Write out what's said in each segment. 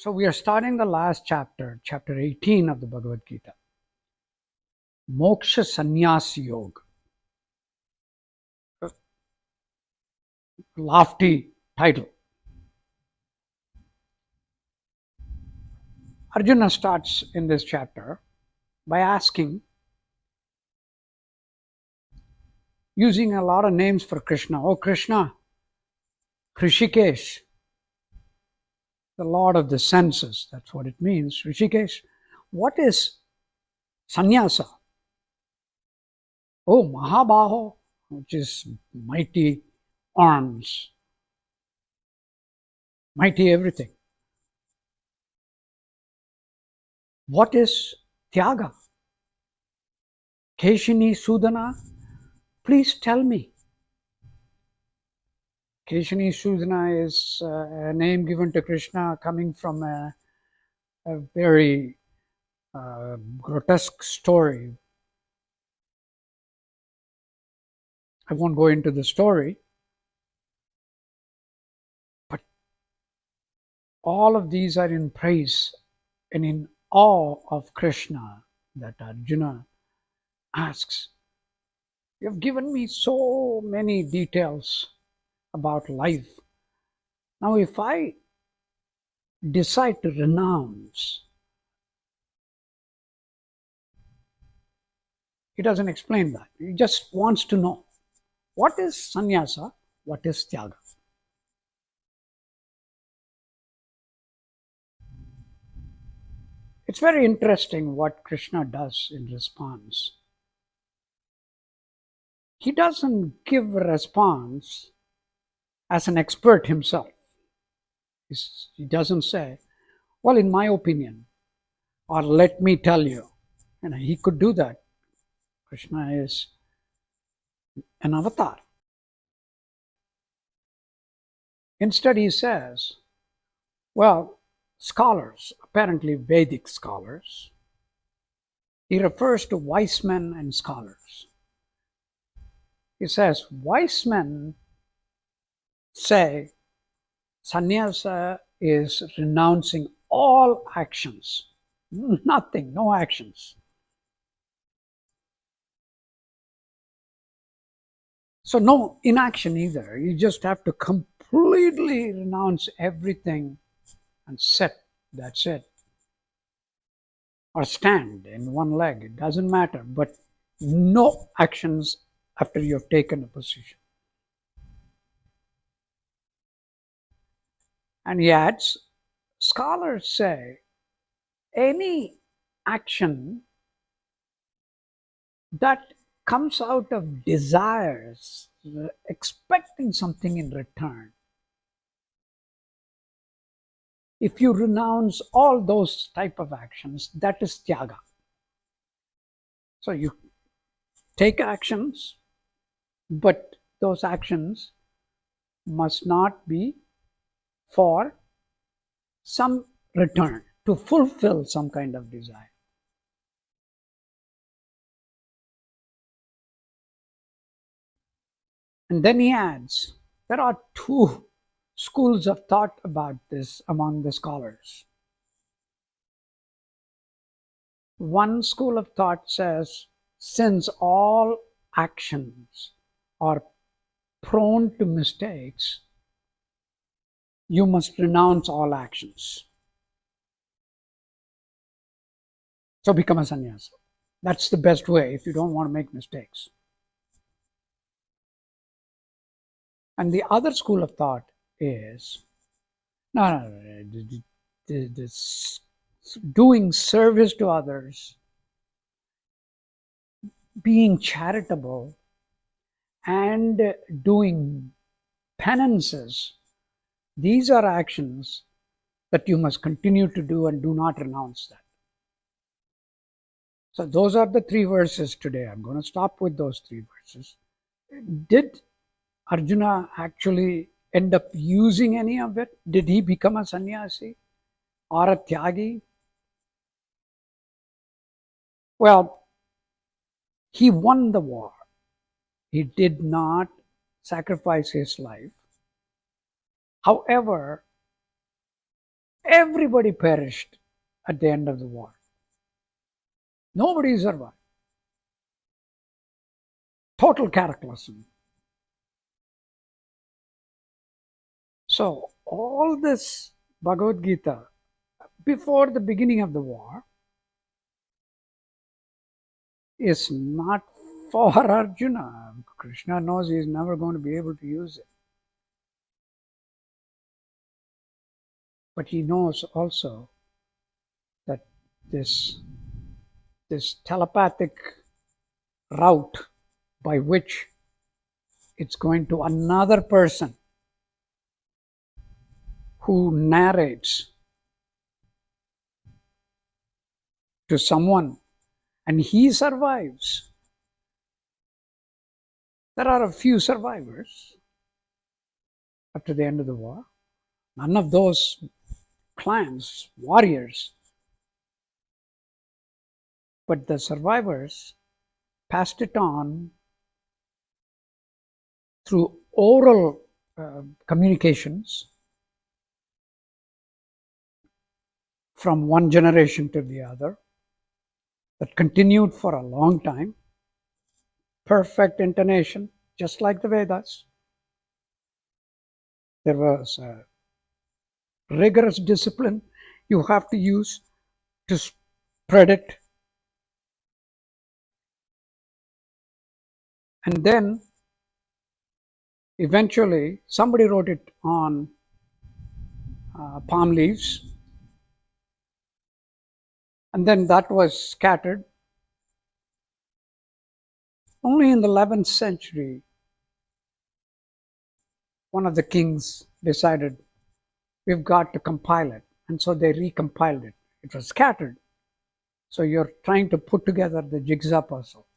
So we are starting the last chapter, chapter 18 of the Bhagavad Gita. MokSha Sannyas Yoga. Lofty title. Arjuna starts in this chapter by asking, using a lot of names for Krishna. Oh Krishna, Rishikesh, the Lord of the senses. That's what it means. Rishikesh. What is Sanyasa? Oh Mahabaho, which is mighty arms, mighty everything. What is Thyaga? Keshini Sudana, please tell me. Keshini Sudana is a name given to Krishna coming from a very grotesque story. I won't go into the story, but all of these are in praise and in awe of Krishna that Arjuna asks, you have given me so many details about life. Now if I decide to renounce, he doesn't explain that. He just wants to know, what is Sanyasa? What is Thyaga? It's very interesting what Krishna does in response. He doesn't give a response as an expert himself. He doesn't say, well, in my opinion, or let me tell you. He could do that. Krishna is an avatar. Instead, he says, well, scholars, apparently Vedic scholars, he refers to wise men and scholars. He says, wise men say Sanyasa is renouncing all actions. Nothing, no actions. So no inaction either. You just have to completely renounce everything and sit. That's it. Or stand in one leg. It doesn't matter. But no actions after you have taken a position. And he adds, scholars say any action that comes out of desires, expecting something in return, if you renounce all those type of actions, that is Thyaga. So you take actions, but those actions must not be for some return, to fulfill some kind of desire. And then he adds, there are two schools of thought about this among the scholars. One school of thought says, since all actions are prone to mistakes, you must renounce all actions. So become a sannyasa. That's the best way if you don't want to make mistakes. And the other school of thought is, no, this doing service to others, being charitable, and doing penances, these are actions that you must continue to do and do not renounce that. So those are the three verses today. I'm going to stop with those three verses. Did Arjuna actually end up using any of it? Did he become a sannyasi or a tyagi? Well, he won the war. He did not sacrifice his life. However, Everybody perished at the end of the war. Nobody survived. Total cataclysm. So all this Bhagavad Gita, before the beginning of the war, is not for Arjuna. Krishna knows he is never going to be able to use it. But he knows also that this telepathic route by which it's going to another person who narrates to someone and he survives. There are a few survivors after the end of the war. None of those clans, warriors, but the survivors passed it on through oral communications from one generation to the other that continued for a long time. Perfect intonation, just like the Vedas. There was a rigorous discipline you have to use to spread it. And then eventually somebody wrote it on palm leaves, and then that was scattered. Only in the 11th century, one of the kings decided we've got to compile it, and so they recompiled it. It was scattered. So you're trying to put together the jigsaw puzzle.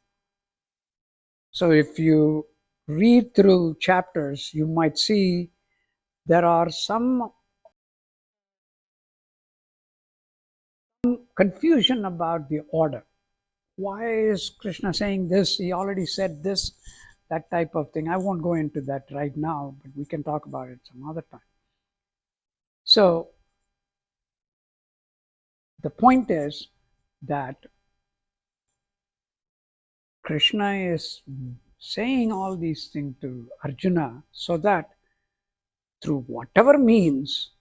So if you read through chapters, you might see there are some confusion about the order. Why is Krishna saying this? He already said this, that type of thing. I won't go into that right now, but we can talk about it some other time. So the point is that Krishna is saying all these things to Arjuna so that through whatever means,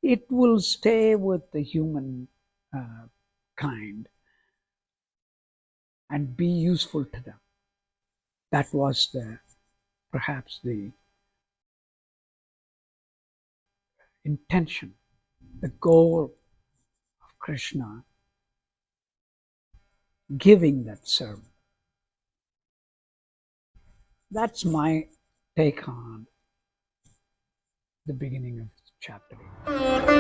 it will stay with the human kind and be useful to them. That was perhaps the intention, the goal of Krishna giving that sermon. That's my take on the beginning of chapter 8.